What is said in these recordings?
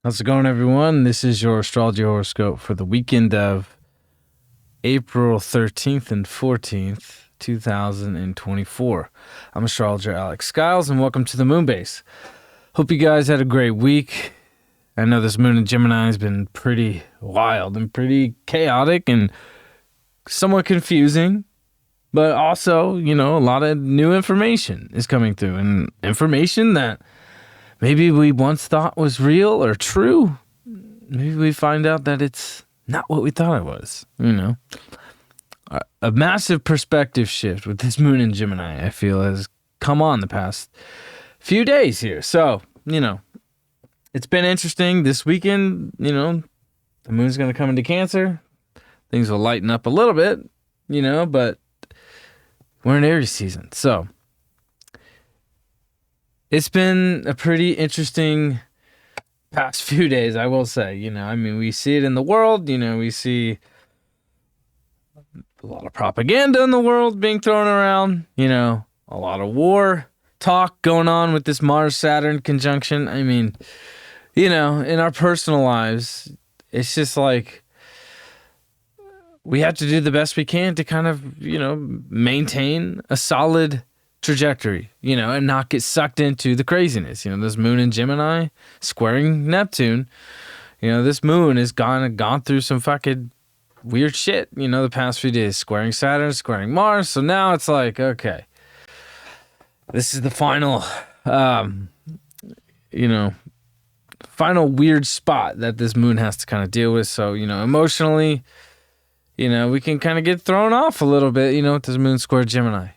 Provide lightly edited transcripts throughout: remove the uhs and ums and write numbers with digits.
How's it going, everyone? This is your Astrology Horoscope for the weekend of April 13th and 14th, 2024. I'm astrologer Alex Skyles, and welcome to the Moon Base. Hope you guys had a great week. I know this moon in Gemini has been pretty wild and pretty chaotic and somewhat confusing, but also, a lot of new information is coming through, and information that maybe we once thought was real or true. Maybe we find out that it's not what we thought it was, A massive perspective shift with this moon in Gemini, I feel, has come on the past few days here. So, it's been interesting. This weekend, the moon's going to come into Cancer. Things will lighten up a little bit, but we're in Aries season. So it's been a pretty interesting past few days, I will say. We see it in the world. We see a lot of propaganda in the world being thrown around. A lot of war talk going on with this Mars-Saturn conjunction. In our personal lives, it's just like we have to do the best we can to kind of, maintain a solid trajectory, and not get sucked into the craziness. This moon in Gemini squaring Neptune, this moon has gone through some fucking weird shit, the past few days, squaring Saturn, squaring Mars. So now it's like, okay, this is the final, final weird spot that this moon has to kind of deal with. So, emotionally, we can kind of get thrown off a little bit, with this moon square Gemini.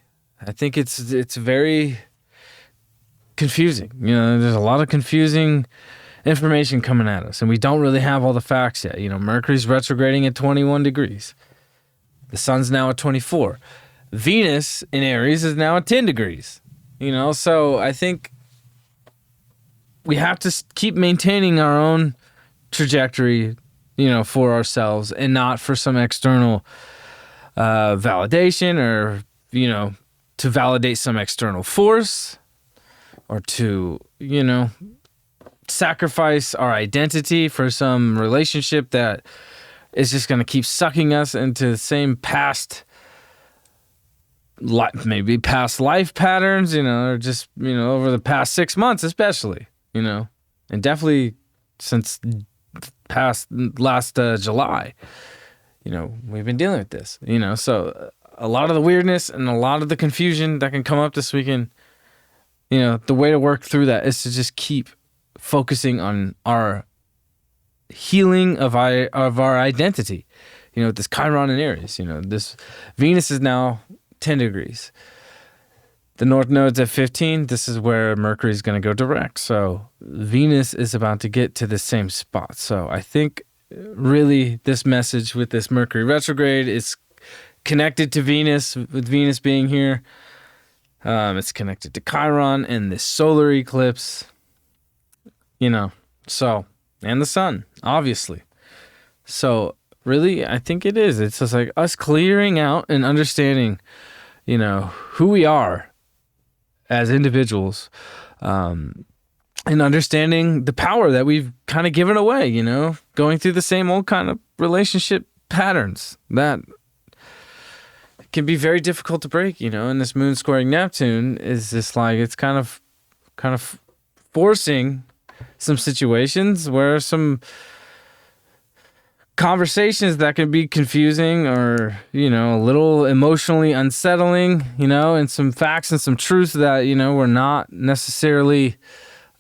I think it's very confusing. There's a lot of confusing information coming at us, and we don't really have all the facts yet. Mercury's retrograding at 21 degrees. The sun's now at 24. Venus in Aries is now at 10 degrees. So I think we have to keep maintaining our own trajectory, for ourselves, and not for some external validation or, to validate some external force, or to, sacrifice our identity for some relationship that is just going to keep sucking us into the same past life patterns, or just, over the past 6 months, especially, and definitely since past last July, we've been dealing with this, so a lot of the weirdness and a lot of the confusion that can come up this weekend, the way to work through that is to just keep focusing on our healing of our identity. This Chiron in Aries, this Venus is now 10 degrees. The North Node's at 15. This is where Mercury is going to go direct. So Venus is about to get to the same spot. So I think really this message with this Mercury retrograde is connected to Venus, with Venus being here. It's connected to Chiron and this solar eclipse, so, and the sun, obviously. So really, I think it is. It's just like us clearing out and understanding, who we are as individuals, and understanding the power that we've kind of given away, going through the same old kind of relationship patterns that can be very difficult to break, and this moon squaring Neptune is just like, it's kind of forcing some situations where some conversations that can be confusing or, a little emotionally unsettling, and some facts and some truths that, were not necessarily,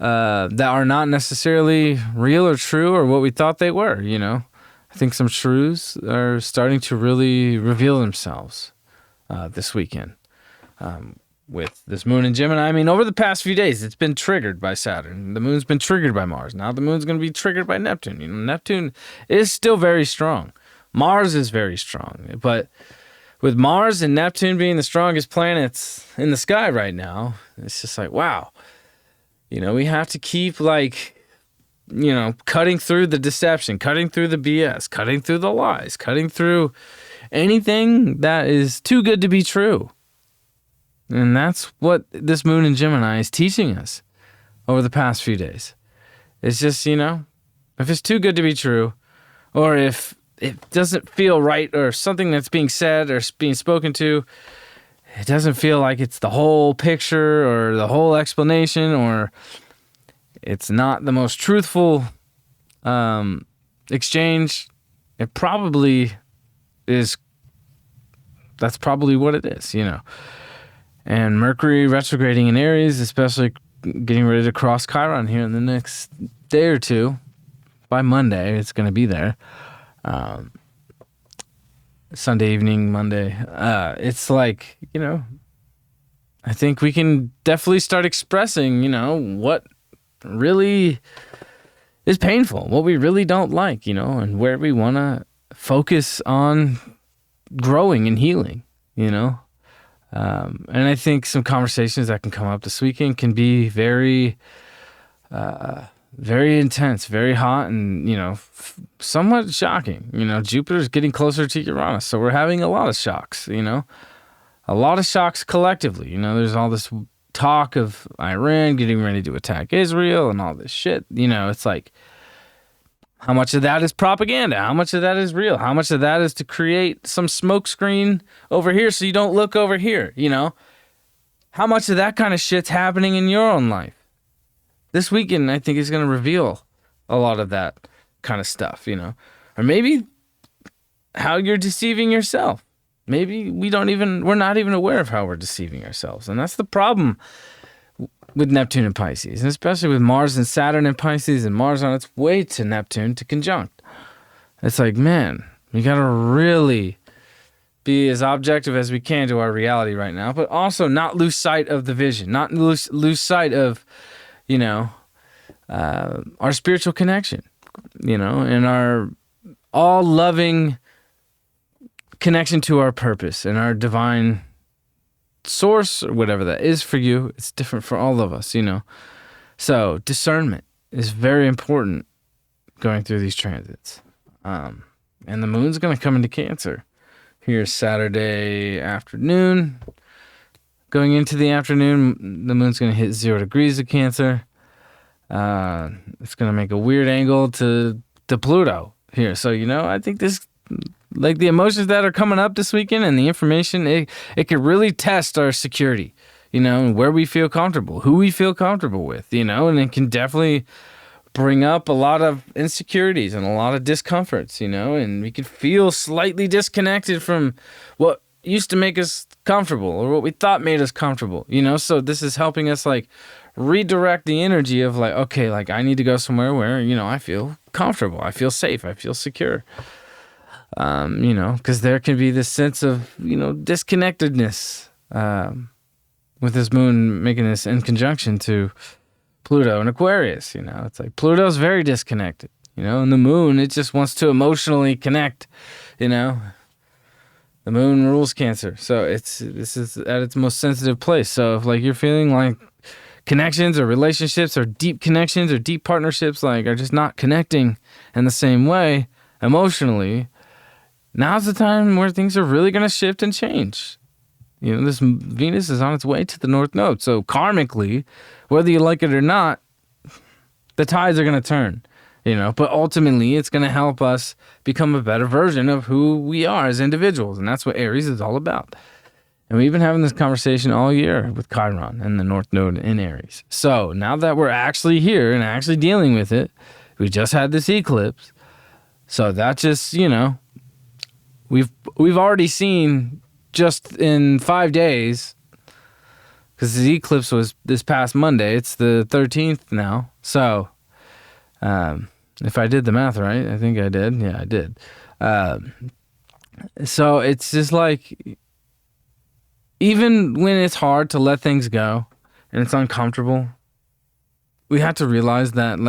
that are not necessarily real or true or what we thought they were, I think some truths are starting to really reveal themselves this weekend with this moon in Gemini. Over the past few days, it's been triggered by Saturn. The moon's been triggered by Mars. Now the moon's going to be triggered by Neptune. Neptune is still very strong. Mars is very strong. But with Mars and Neptune being the strongest planets in the sky right now, it's just like, wow. We have to keep cutting through the deception, cutting through the BS, cutting through the lies, cutting through anything that is too good to be true. And that's what this moon in Gemini is teaching us over the past few days. It's just, if it's too good to be true, or if it doesn't feel right, or something that's being said or being spoken to, it doesn't feel like it's the whole picture or the whole explanation, or it's not the most truthful exchange, it probably is. That's probably what it is, And Mercury retrograding in Aries, especially getting ready to cross Chiron here in the next day or two. By Monday, it's going to be there. Sunday evening, Monday. It's like, I think we can definitely start expressing, what really is painful, what we really don't like, and where we want to focus on growing and healing, and I think some conversations that can come up this weekend can be very, very intense, very hot, and, somewhat shocking. Jupiter's getting closer to Uranus, so we're having a lot of shocks, a lot of shocks collectively. There's all this talk of Iran getting ready to attack Israel and all this shit. It's like, how much of that is propaganda? How much of that is real? How much of that is to create some smoke screen over here so you don't look over here, How much of that kind of shit's happening in your own life? This weekend, I think, is going to reveal a lot of that kind of stuff, Or maybe how you're deceiving yourself. Maybe we're not even aware of how we're deceiving ourselves. And that's the problem with Neptune and Pisces, and especially with Mars and Saturn in Pisces, and Mars on its way to Neptune to conjunct. It's like, man, we got to really be as objective as we can to our reality right now, but also not lose sight of the vision, not lose sight of, our spiritual connection, and our all loving connection to our purpose and our divine source, or whatever that is for you. It's different for all of us, So discernment is very important going through these transits. And the moon's going to come into Cancer here Saturday afternoon. Going into the afternoon, the moon's going to hit 0 degrees of Cancer. It's going to make a weird angle to Pluto here. So, I think this, like the emotions that are coming up this weekend and the information, it could really test our security, and where we feel comfortable, who we feel comfortable with, and it can definitely bring up a lot of insecurities and a lot of discomforts, and we can feel slightly disconnected from what used to make us comfortable or what we thought made us comfortable, So this is helping us redirect the energy of okay, I need to go somewhere where, I feel comfortable, I feel safe, I feel secure. Because there can be this sense of, disconnectedness with this moon making this in conjunction to Pluto and Aquarius. It's like Pluto's very disconnected, and the moon, it just wants to emotionally connect, The moon rules Cancer. So this is at its most sensitive place. So if you're feeling like connections or relationships or deep connections or deep partnerships are just not connecting in the same way emotionally, now's the time where things are really going to shift and change. This Venus is on its way to the North Node. So karmically, whether you like it or not, the tides are going to turn, But ultimately, it's going to help us become a better version of who we are as individuals. And that's what Aries is all about. And we've been having this conversation all year with Chiron and the North Node in Aries. So now that we're actually here and actually dealing with it, we just had this eclipse. So that just, We've already seen just in 5 days, because the eclipse was this past Monday. It's the 13th now. So if I did the math right, I think I did. Yeah, I did. So it's just even when it's hard to let things go and it's uncomfortable, we have to realize that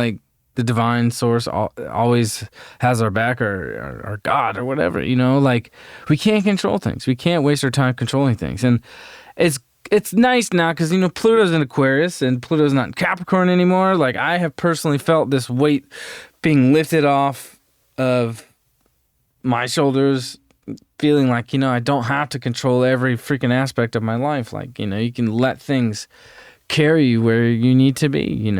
the divine source always has our back, or God or whatever, like we can't control things. We can't waste our time controlling things. And it's nice now because, Pluto's in Aquarius and Pluto's not in Capricorn anymore. Like I have personally felt this weight being lifted off of my shoulders, feeling like, I don't have to control every freaking aspect of my life. Like, you can let things carry you where you need to be,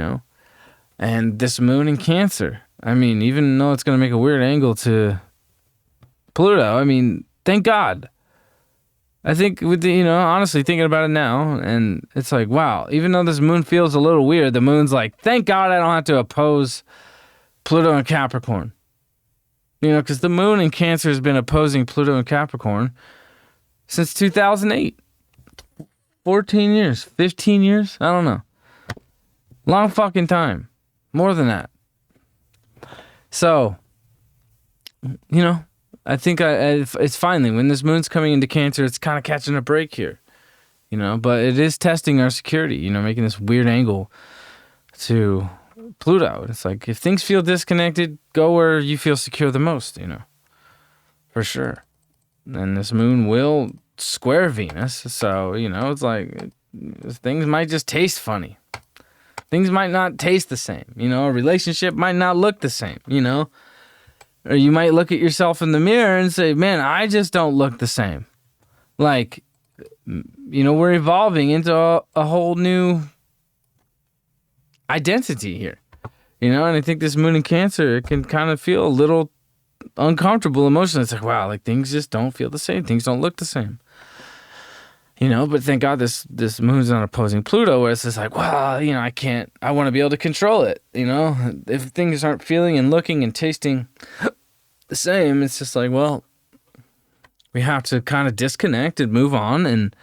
And this moon in Cancer, I mean, even though it's going to make a weird angle to Pluto, I mean, thank God. I think with the, honestly thinking about it now, and it's like, wow, even though this moon feels a little weird, the moon's like, thank God I don't have to oppose Pluto and Capricorn. Because the moon in Cancer has been opposing Pluto and Capricorn since 2008. 14 years, 15 years, I don't know. Long fucking time. More than that. So, I think it's finally, when this moon's coming into Cancer, it's kind of catching a break here. But it is testing our security, making this weird angle to Pluto. It's like, if things feel disconnected, go where you feel secure the most, for sure. And this moon will square Venus, so, it's like, things might just taste funny. Things might not taste the same, a relationship might not look the same, Or you might look at yourself in the mirror and say, man, I just don't look the same. Like, we're evolving into a whole new identity here. And I think this moon in Cancer, it can kind of feel a little uncomfortable emotionally. It's like, wow, like things just don't feel the same. Things don't look the same. But thank God this moon's not opposing Pluto, where it's just like, well, I want to be able to control it. If things aren't feeling and looking and tasting the same, it's just like, well, we have to kind of disconnect and move on and,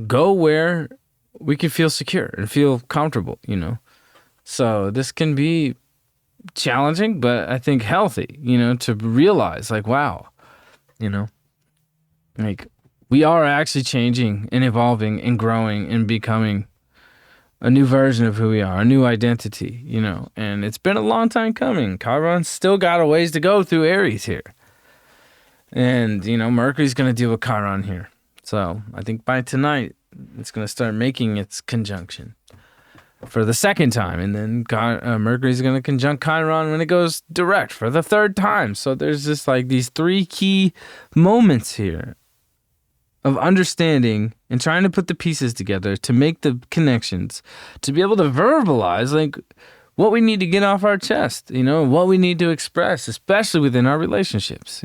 go where we can feel secure and feel comfortable, So this can be challenging, but I think healthy, to realize like, wow, like we are actually changing and evolving and growing and becoming a new version of who we are, a new identity, and it's been a long time coming. Chiron's still got a ways to go through Aries here. And, Mercury's going to deal with Chiron here. So I think by tonight, it's going to start making its conjunction for the second time. And then Mercury's going to conjunct Chiron when it goes direct for the third time. So there's just like these three key moments here of understanding and trying to put the pieces together to make the connections, to be able to verbalize like what we need to get off our chest, what we need to express, especially within our relationships,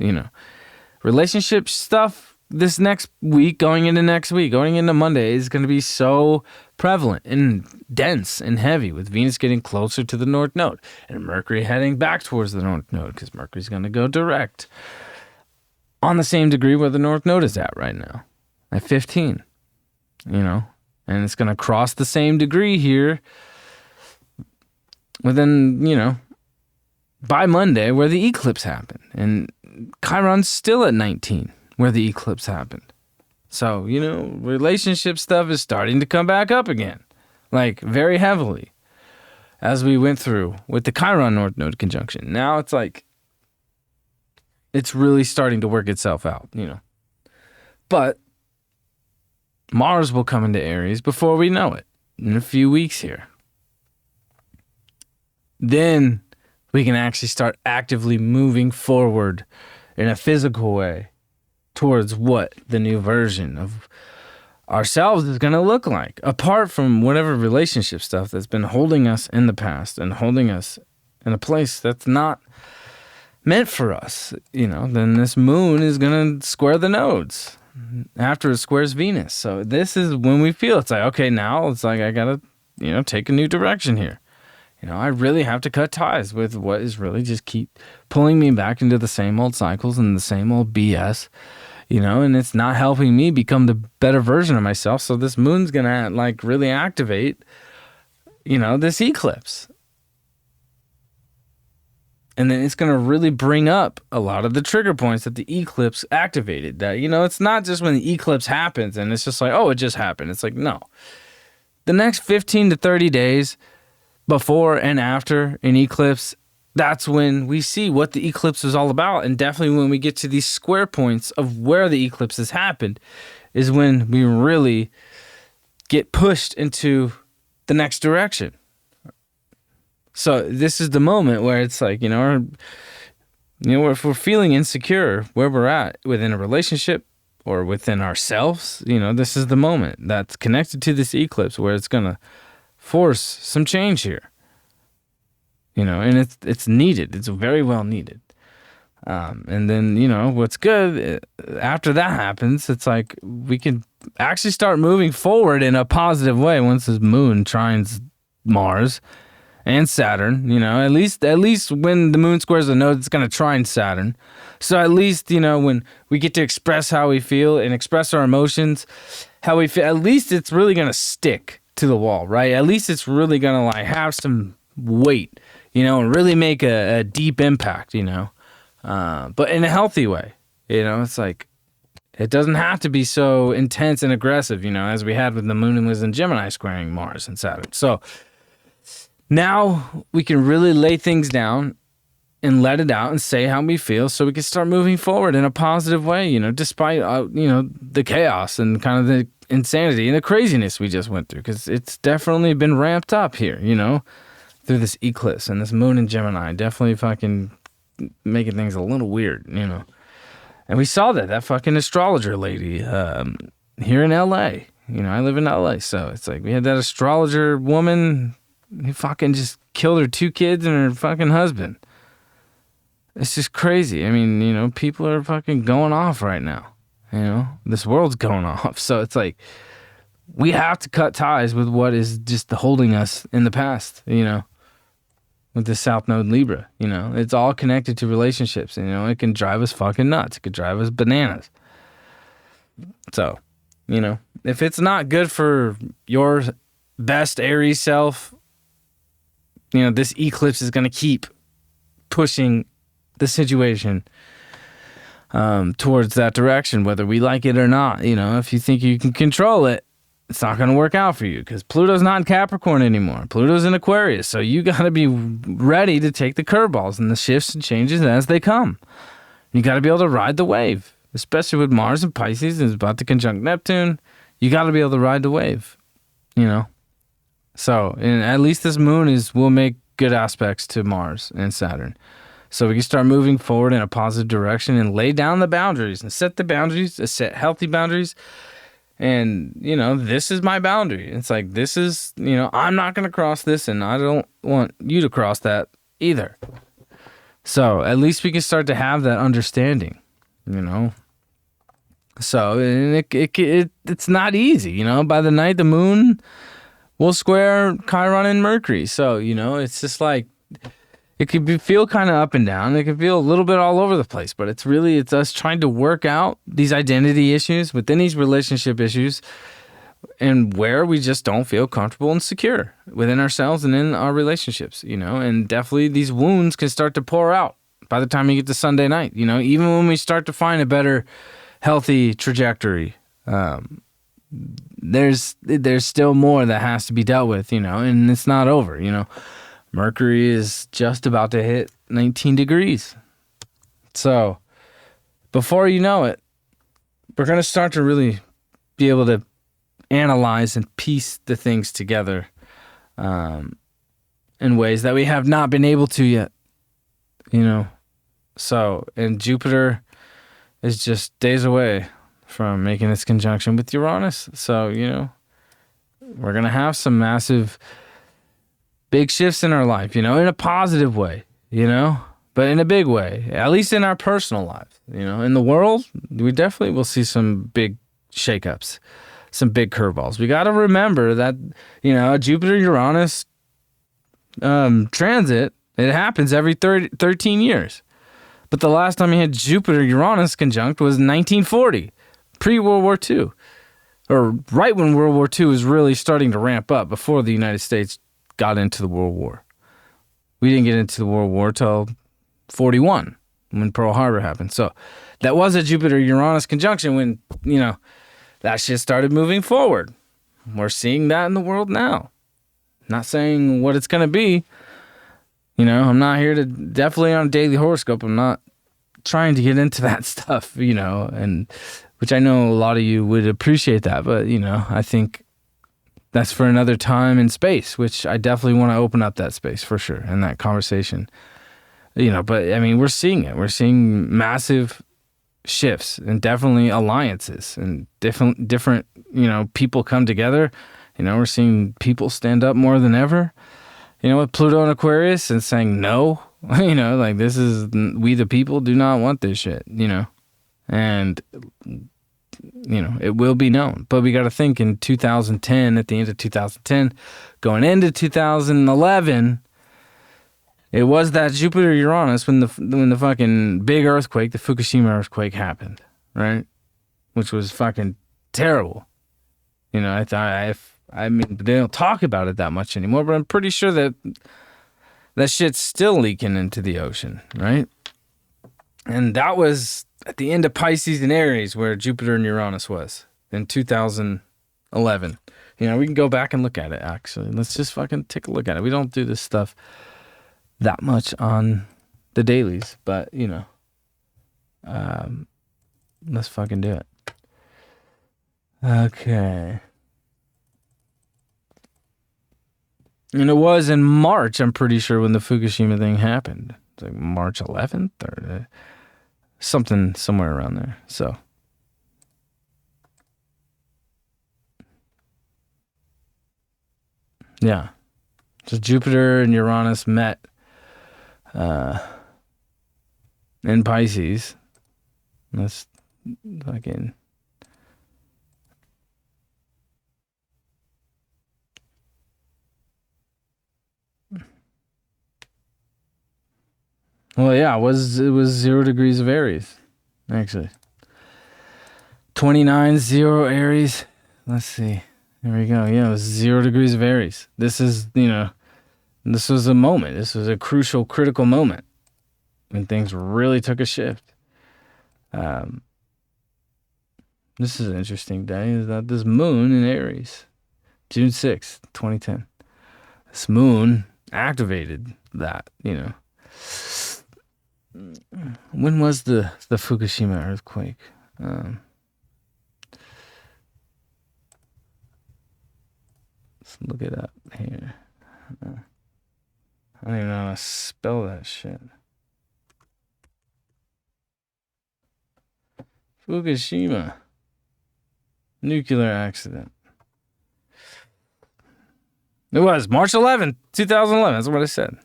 Relationship stuff this next week, going into Monday, is going to be so prevalent and dense and heavy, with Venus getting closer to the North Node and Mercury heading back towards the North Node, because Mercury's going to go direct on the same degree where the North Node is at right now, at 15, and it's going to cross the same degree here within, by Monday, where the eclipse happened. And Chiron's still at 19, where the eclipse happened. So, relationship stuff is starting to come back up again, like very heavily, as we went through with the Chiron North Node conjunction. Now it's like, it's really starting to work itself out, But Mars will come into Aries before we know it, in a few weeks here. Then we can actually start actively moving forward in a physical way towards what the new version of ourselves is going to look like, apart from whatever relationship stuff that's been holding us in the past and holding us in a place that's not meant for us. Then this moon is going to square the nodes after it squares Venus. So this is when we feel it's like, okay, now it's like I got to, take a new direction here. I really have to cut ties with what is really just keep pulling me back into the same old cycles and the same old BS, and it's not helping me become the better version of myself. So this moon's going to like really activate, this eclipse. And then it's going to really bring up a lot of the trigger points that the eclipse activated. That, it's not just when the eclipse happens and it's just like, oh, it just happened. It's like, no. The next 15 to 30 days, before and after an eclipse, that's when we see what the eclipse is all about. And definitely when we get to these square points of where the eclipse has happened is when we really get pushed into the next direction. So this is the moment where it's like, if we're feeling insecure where we're at within a relationship or within ourselves, this is the moment that's connected to this eclipse where it's going to force some change here. And it's needed. It's very well needed. And then, what's good after that happens, it's like we can actually start moving forward in a positive way once this moon trines Mars and Saturn, at least when the moon squares the node, it's going to trine Saturn. So at least, when we get to express how we feel and express our emotions, how we feel, at least it's really going to stick to the wall, right? At least it's really going to have some weight, and really make a deep impact, but in a healthy way, it's like, it doesn't have to be so intense and aggressive, as we had with the moon and was in Gemini squaring Mars and Saturn. So now we can really lay things down and let it out and say how we feel so we can start moving forward in a positive way, despite, the chaos and kind of the insanity and the craziness we just went through, because it's definitely been ramped up here, through this eclipse and this moon in Gemini, definitely fucking making things a little weird, And we saw that fucking astrologer lady here in LA. I live in LA, so it's like we had that astrologer woman who fucking just killed her 2 kids and her fucking husband. It's just crazy. I mean, people are fucking going off right now. This world's going off. So it's like we have to cut ties with what is just holding us in the past, with the South Node Libra, it's all connected to relationships. It can drive us fucking nuts. It could drive us bananas. So, if it's not good for your best Aries self, this eclipse is going to keep pushing the situation towards that direction, whether we like it or not. If you think you can control it, it's not going to work out for you because Pluto's not in Capricorn anymore. Pluto's in Aquarius. So you got to be ready to take the curveballs and the shifts and changes as they come. You got to be able to ride the wave, especially with Mars and Pisces is about to conjunct Neptune. You got to be able to ride the wave, So, and at least this moon will make good aspects to Mars and Saturn. So we can start moving forward in a positive direction and lay down the boundaries and set the boundaries, set healthy boundaries. And, this is my boundary. It's like, this is, I'm not going to cross this and I don't want you to cross that either. So at least we can start to have that understanding, So and it's not easy, By the night, the moon will square Chiron and Mercury. So, it's just like, it could feel kind of up and down. It could feel a little bit all over the place, but it's us trying to work out these identity issues within these relationship issues and where we just don't feel comfortable and secure within ourselves and in our relationships, and definitely these wounds can start to pour out by the time you get to Sunday night, even when we start to find a better, healthy trajectory, there's still more that has to be dealt with, and it's not over, Mercury is just about to hit 19 degrees. So before you know it, we're going to start to really be able to analyze and piece the things together in ways that we have not been able to yet, So, and Jupiter is just days away from making its conjunction with Uranus. So, we're going to have some massive big shifts in our life, in a positive way, but in a big way, at least in our personal lives, in the world, we definitely will see some big shakeups, some big curveballs. We got to remember that, Jupiter-Uranus transit, it happens every 13 years. But the last time you had Jupiter-Uranus conjunct was 1940, pre-World War II, or right when World War II was really starting to ramp up before the United States got into the World War. We didn't get into the World War till 41 when Pearl Harbor happened. So that was a Jupiter-Uranus conjunction when, that shit started moving forward. We're seeing that in the world now. Not saying what it's going to be. You know, I'm not here to, definitely on Daily Horoscope, I'm not trying to get into that stuff, you know, and which I know a lot of you would appreciate that, but, you know, I think that's for another time and space, which I definitely want to open up that space for sure, and that conversation, you know, but I mean, we're seeing it. We're seeing massive shifts and definitely alliances and different, you know, people come together. You know, we're seeing people stand up more than ever, you know, with Pluto and Aquarius and saying no, you know, like this is, we the people do not want this shit, you know, and, you know, it will be known. But we got to think in 2010, at the end of 2010, going into 2011, it was that Jupiter-Uranus when the fucking big earthquake, the Fukushima earthquake happened, right? Which was fucking terrible. You know, I mean, they don't talk about it that much anymore, but I'm pretty sure that shit's still leaking into the ocean, right? And that was at the end of Pisces and Aries where Jupiter and Uranus was in 2011. You know, we can go back and look at it, actually. Let's just fucking take a look at it. We don't do this stuff that much on the dailies, but, you know, let's fucking do it. Okay. And it was in March, I'm pretty sure, when the Fukushima thing happened. It's like March 11th or something, somewhere around there. So, yeah. So Jupiter and Uranus met in Pisces. Let's fucking... Well, yeah, it was 0 degrees of Aries, actually. 29, 0 Aries. Let's see. There we go. Yeah, it was 0 degrees of Aries. This is, you know, this was a moment. This was a crucial, critical moment when things really took a shift. This is an interesting day. Is that this moon in Aries, June 6th, 2010. This moon activated that, you know. When was the Fukushima earthquake? Let's look it up here. I don't even know how to spell that shit. Fukushima nuclear accident. It was March 11th, 2011. That's what I said.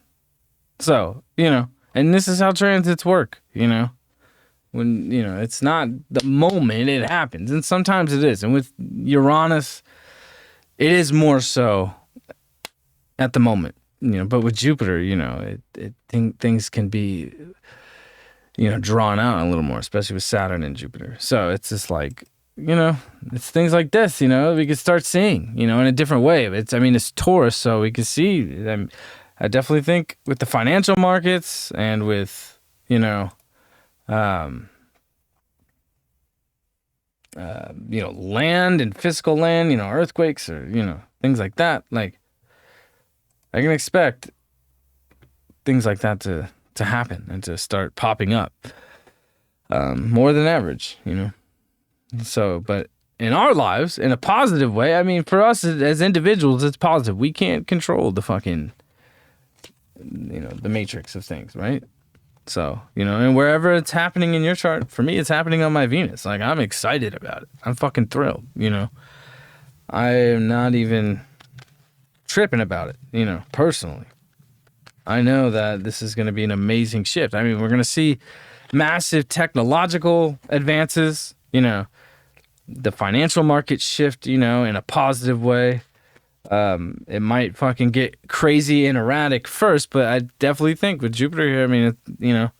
So, you know, and this is how transits work, you know. When, you know, it's not the moment it happens. And sometimes it is. And with Uranus, it is more so at the moment, you know. But with Jupiter, you know, things can be, you know, drawn out a little more, especially with Saturn and Jupiter. So it's just like, you know, it's things like this, you know, we can start seeing, you know, in a different way. It's Taurus, so we can see. I definitely think with the financial markets and with, you know, you know, land and physical land, you know, earthquakes or, you know, things like that. Like, I can expect things like that to happen and to start popping up more than average, you know. So, but in our lives, in a positive way, I mean, for us as individuals, it's positive. We can't control the fucking, you know, the matrix of things, right? So, you know, and wherever it's happening in your chart, for me, it's happening on my Venus. Like, I'm excited about it. I'm fucking thrilled, you know. I am not even tripping about it, you know, personally. I know that this is going to be an amazing shift. I mean, we're going to see massive technological advances, you know, the financial market shift, you know, in a positive way. It might fucking get crazy and erratic first, but I definitely think with Jupiter here, I mean, you know,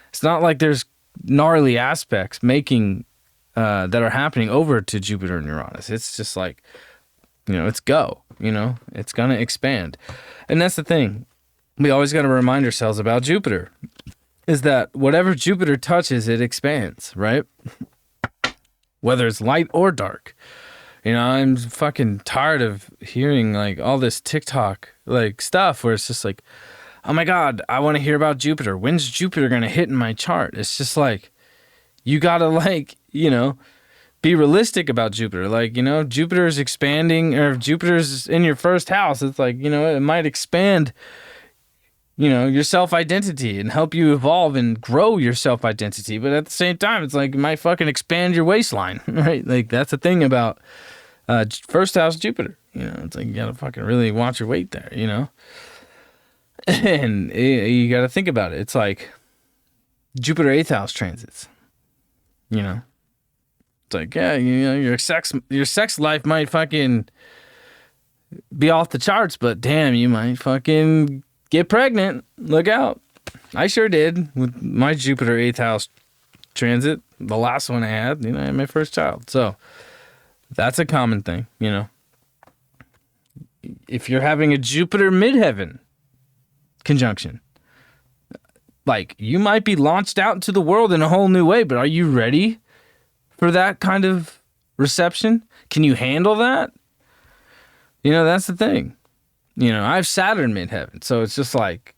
it's not like there's gnarly aspects making that are happening over to Jupiter and Uranus. It's just like, you know, it's go, you know, it's gonna expand. And that's the thing. We always got to remind ourselves about Jupiter is that whatever Jupiter touches, it expands, right? Whether it's light or dark. You know, I'm fucking tired of hearing like all this TikTok like stuff where it's just like, oh my God, I want to hear about Jupiter. When's Jupiter going to hit in my chart? It's just like, you got to like, you know, be realistic about Jupiter. Like, you know, Jupiter is expanding, or if Jupiter's in your first house, it's like, you know, it might expand, you know, your self-identity and help you evolve and grow your self-identity. But at the same time, it's like, it might fucking expand your waistline, right? Like, that's the thing about first house Jupiter. You know, it's like, you got to fucking really watch your weight there, you know? And you got to think about it. It's like Jupiter 8th house transits, you know? It's like, yeah, you know, your sex life might fucking be off the charts, but damn, you might fucking get pregnant. Look out. I sure did with my Jupiter 8th house transit. The last one I had, you know, I had my first child. So that's a common thing, you know. If you're having a Jupiter midheaven conjunction, like, you might be launched out into the world in a whole new way, but are you ready for that kind of reception? Can you handle that? You know, that's the thing. You know, I have Saturn midheaven, so it's just like,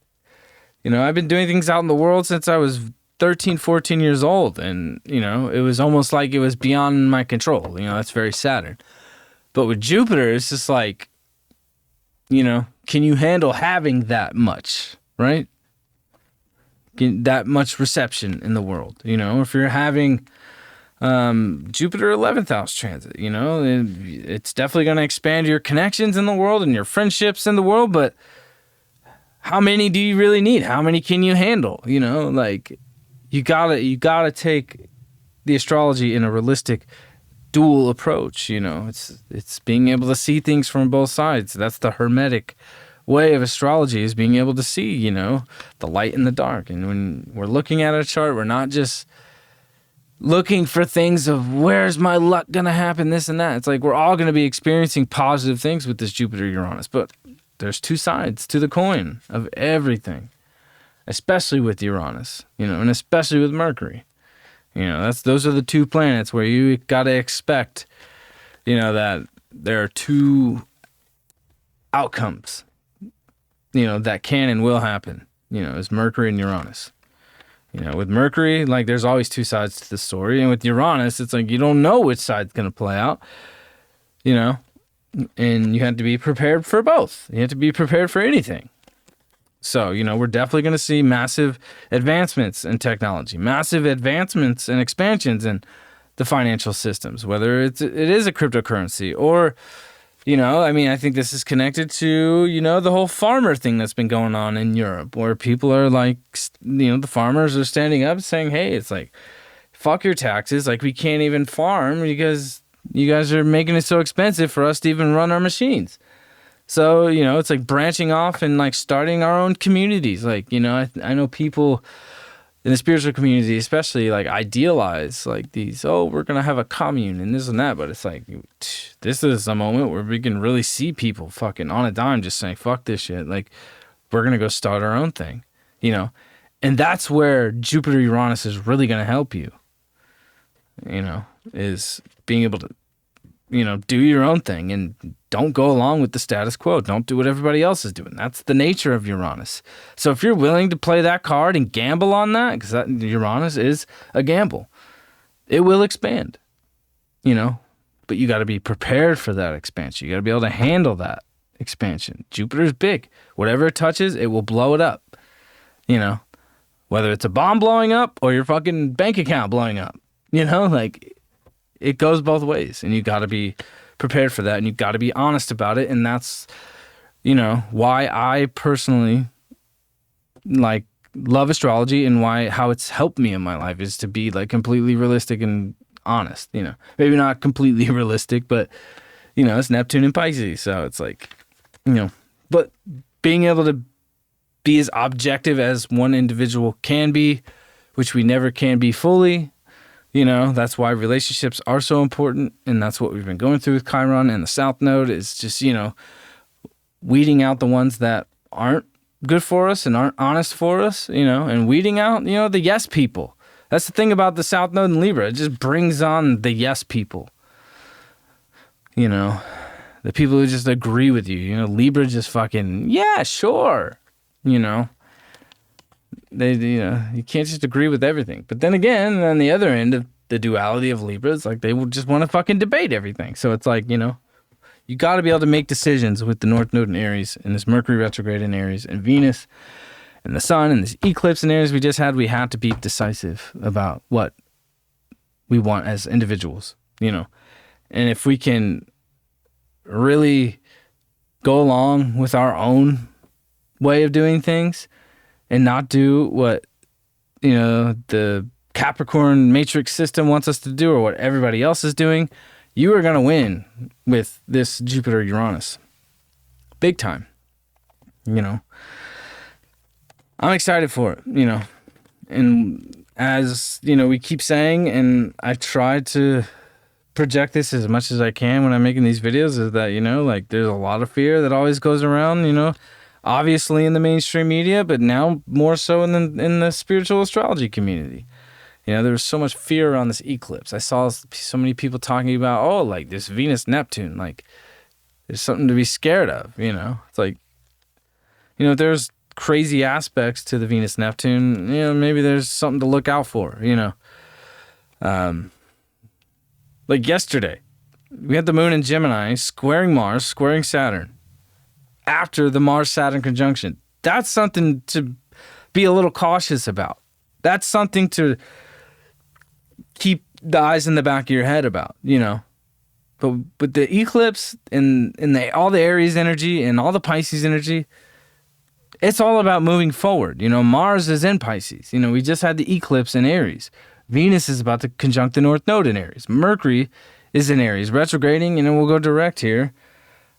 you know, I've been doing things out in the world since I was 13, 14 years old, and, you know, it was almost like it was beyond my control. You know, that's very Saturn. But with Jupiter, it's just like, you know, can you handle having that much, right? That much reception in the world, you know? If you're having Jupiter 11th house transit, you know, it's definitely going to expand your connections in the world and your friendships in the world, but how many do you really need? How many can you handle? You know, like, you gotta take the astrology in a realistic dual approach. You know, it's being able to see things from both sides. That's the hermetic way of astrology, is being able to see, you know, the light and the dark. And when we're looking at a chart, we're not just looking for things of where's my luck gonna happen, this and that. It's like, we're all gonna be experiencing positive things with this Jupiter Uranus, but there's two sides to the coin of everything, especially with Uranus, you know, and especially with Mercury. You know, those are the two planets where you gotta expect, you know, that there are two outcomes, you know, that can and will happen, you know, is Mercury and Uranus. You know, with Mercury, like, there's always two sides to the story. And with Uranus, it's like, you don't know which side's going to play out, you know, and you have to be prepared for both. You have to be prepared for anything. So, you know, we're definitely going to see massive advancements in technology, massive advancements and expansions in the financial systems, whether it is a cryptocurrency or, you know, I mean, I think this is connected to, you know, the whole farmer thing that's been going on in Europe, where people are like, you know, the farmers are standing up saying, hey, it's like, fuck your taxes. Like, we can't even farm because you guys are making it so expensive for us to even run our machines. So, you know, it's like branching off and like starting our own communities. Like, you know, I know people in the spiritual community, especially, like, idealize like these, oh, we're going to have a commune and this and that. But it's like, this is a moment where we can really see people fucking on a dime just saying, fuck this shit. Like, we're going to go start our own thing, you know? And that's where Jupiter Uranus is really going to help you, you know, is being able to, you know, do your own thing and don't go along with the status quo. Don't do what everybody else is doing. That's the nature of Uranus. So if you're willing to play that card and gamble on that, because that Uranus is a gamble, it will expand, you know, but you got to be prepared for that expansion. You got to be able to handle that expansion. Jupiter's big. Whatever it touches, it will blow it up, you know, whether it's a bomb blowing up or your fucking bank account blowing up, you know, like, it goes both ways, and you got to be prepared for that, and you got to be honest about it. And that's, you know, why I personally like love astrology, and how it's helped me in my life is to be like completely realistic and honest, you know, maybe not completely realistic, but, you know, it's Neptune and Pisces. So it's like, you know, but being able to be as objective as one individual can be, which we never can be fully. You know, that's why relationships are so important, and that's what we've been going through with Chiron and the South Node, is just, you know, weeding out the ones that aren't good for us and aren't honest for us, you know, and weeding out, you know, the yes people. That's the thing about the South Node in Libra. It just brings on the yes people. You know, the people who just agree with you. You know, Libra just fucking, yeah, sure. You know, you can't just agree with everything. But then again, on the other end of the duality of Libra, it's like they will just want to fucking debate everything. So it's like, you know, you got to be able to make decisions with the North Node in Aries and this Mercury retrograde in Aries and Venus and the Sun and this eclipse in Aries we just had. We had to be decisive about what we want as individuals, you know. And if we can really go along with our own way of doing things and not do what, you know, the Capricorn matrix system wants us to do or what everybody else is doing, you are going to win with this Jupiter Uranus. Big time. You know, I'm excited for it, you know. And as, you know, we keep saying, and I try to project this as much as I can when I'm making these videos, is that, you know, like there's a lot of fear that always goes around, you know, obviously in the mainstream media, but now more so in the spiritual astrology community. You know, there was so much fear around this eclipse. I saw so many people talking about, oh, like this Venus-Neptune, like there's something to be scared of, you know? It's like, you know, there's crazy aspects to the Venus-Neptune, you know, maybe there's something to look out for, you know? Like yesterday, we had the moon in Gemini squaring Mars, squaring Saturn after the Mars-Saturn conjunction. That's something to be a little cautious about. That's something to keep the eyes in the back of your head about, you know. But the eclipse and all the Aries energy and all the Pisces energy, it's all about moving forward. You know, Mars is in Pisces. You know, we just had the eclipse in Aries. Venus is about to conjunct the North Node in Aries. Mercury is in Aries, retrograding, and then we'll go direct here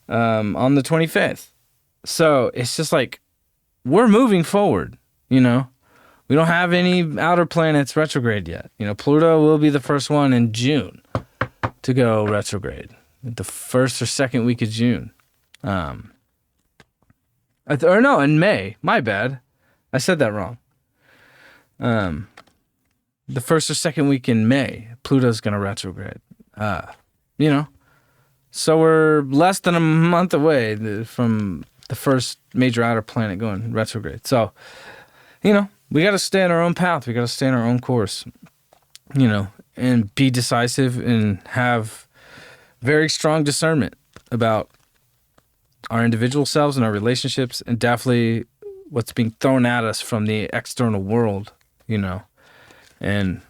on the 25th. So it's just like we're moving forward, you know. We don't have any outer planets retrograde yet. You know, Pluto will be the first one in June to go retrograde, the first or second week of June. In May. My bad. I said that wrong. The first or second week in May, Pluto's going to retrograde. You know, so we're less than a month away from the first major outer planet going retrograde. So, you know, we got to stay on our own path. We got to stay on our own course, you know, and be decisive and have very strong discernment about our individual selves and our relationships, and definitely what's being thrown at us from the external world, you know, and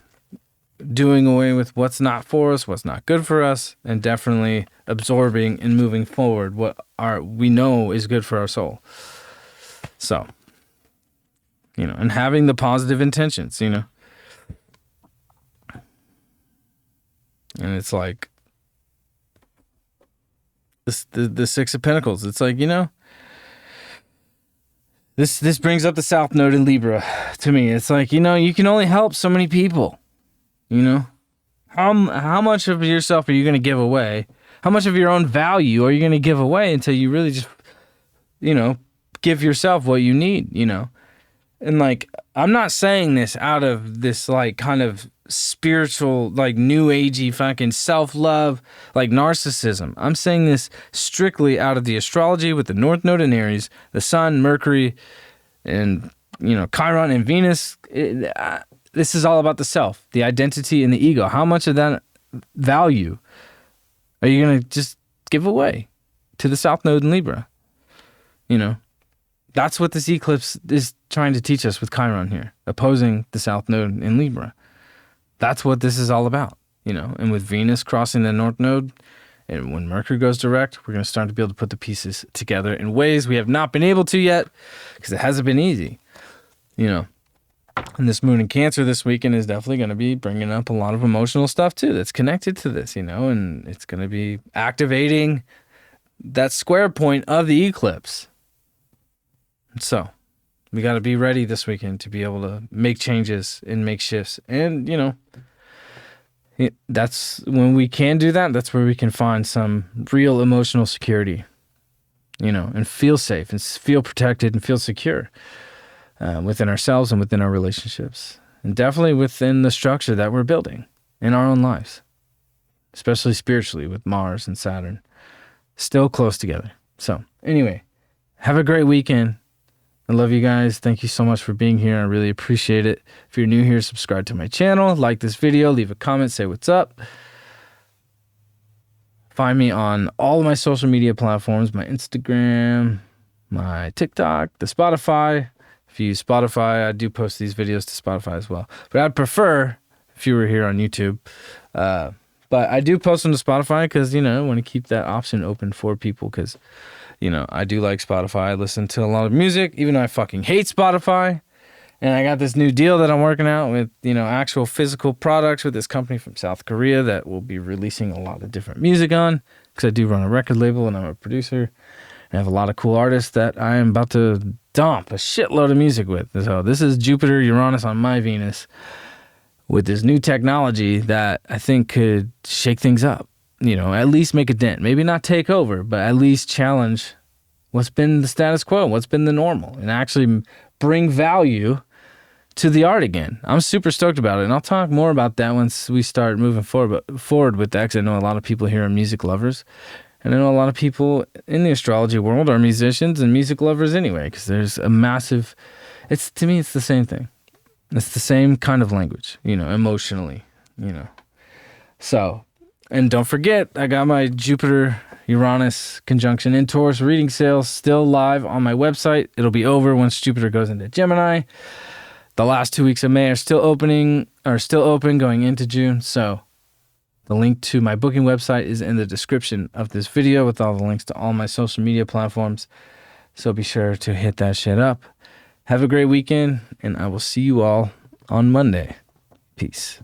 doing away with what's not for us, what's not good for us, and definitely absorbing and moving forward what we know is good for our soul. So, you know, and having the positive intentions, you know. And it's like the Six of Pentacles. It's like, you know, this brings up the South Node in Libra to me. It's like, you know, you can only help so many people, you know. How much of yourself are you going to give away? How much of your own value are you going to give away until you really just, you know, give yourself what you need, you know? And like, I'm not saying this out of this like kind of spiritual, like new agey fucking self-love, like narcissism. I'm saying this strictly out of the astrology with the North Node in Aries, the Sun, Mercury, and, you know, Chiron and Venus. This is all about the self, the identity and the ego. How much of that value are you going to just give away to the South Node in Libra? You know? That's what this eclipse is trying to teach us with Chiron here, opposing the South Node in Libra. That's what this is all about, you know. And with Venus crossing the North Node, and when Mercury goes direct, we're going to start to be able to put the pieces together in ways we have not been able to yet, because it hasn't been easy, you know. And this moon in Cancer this weekend is definitely going to be bringing up a lot of emotional stuff too that's connected to this, you know, and it's going to be activating that square point of the eclipse. So we got to be ready this weekend to be able to make changes and make shifts. And, you know, that's when we can do that. That's where we can find some real emotional security, you know, and feel safe and feel protected and feel secure within ourselves and within our relationships. And definitely within the structure that we're building in our own lives. especially spiritually with Mars and Saturn still close together. So anyway, have a great weekend. I love you guys. Thank you so much for being here. I really appreciate it. If you're new here, subscribe to my channel, like this video, leave a comment, say what's up. Find me on all of my social media platforms, my Instagram, my TikTok, the Spotify. If you use Spotify, I do post these videos to Spotify as well. But I'd prefer if you were here on YouTube. But I do post them to Spotify because, I want to keep that option open for people because, I do like Spotify. I listen to a lot of music, even though I fucking hate Spotify. And I got this new deal that I'm working out with, actual physical products with this company from South Korea that will be releasing a lot of different music on because I do run a record label and I'm a producer. And I have a lot of cool artists that I am about to dump a shitload of music with. So this is Jupiter, Uranus on my Venus with this new technology that I think could shake things up. At least make a dent. Maybe not take over, but at least challenge what's been the status quo, what's been the normal, and actually bring value to the art again. I'm super stoked about it, and I'll talk more about that once we start moving forward with that, because I know a lot of people here are music lovers, and I know a lot of people in the astrology world are musicians and music lovers anyway, because there's a massive, to me, it's the same thing. It's the same kind of language, emotionally, So, and don't forget, I got my Jupiter-Uranus conjunction in Taurus reading sales still live on my website. It'll be over once Jupiter goes into Gemini. The last 2 weeks of May are still open going into June. So the link to my booking website is in the description of this video with all the links to all my social media platforms. So be sure to hit that shit up. Have a great weekend, and I will see you all on Monday. Peace.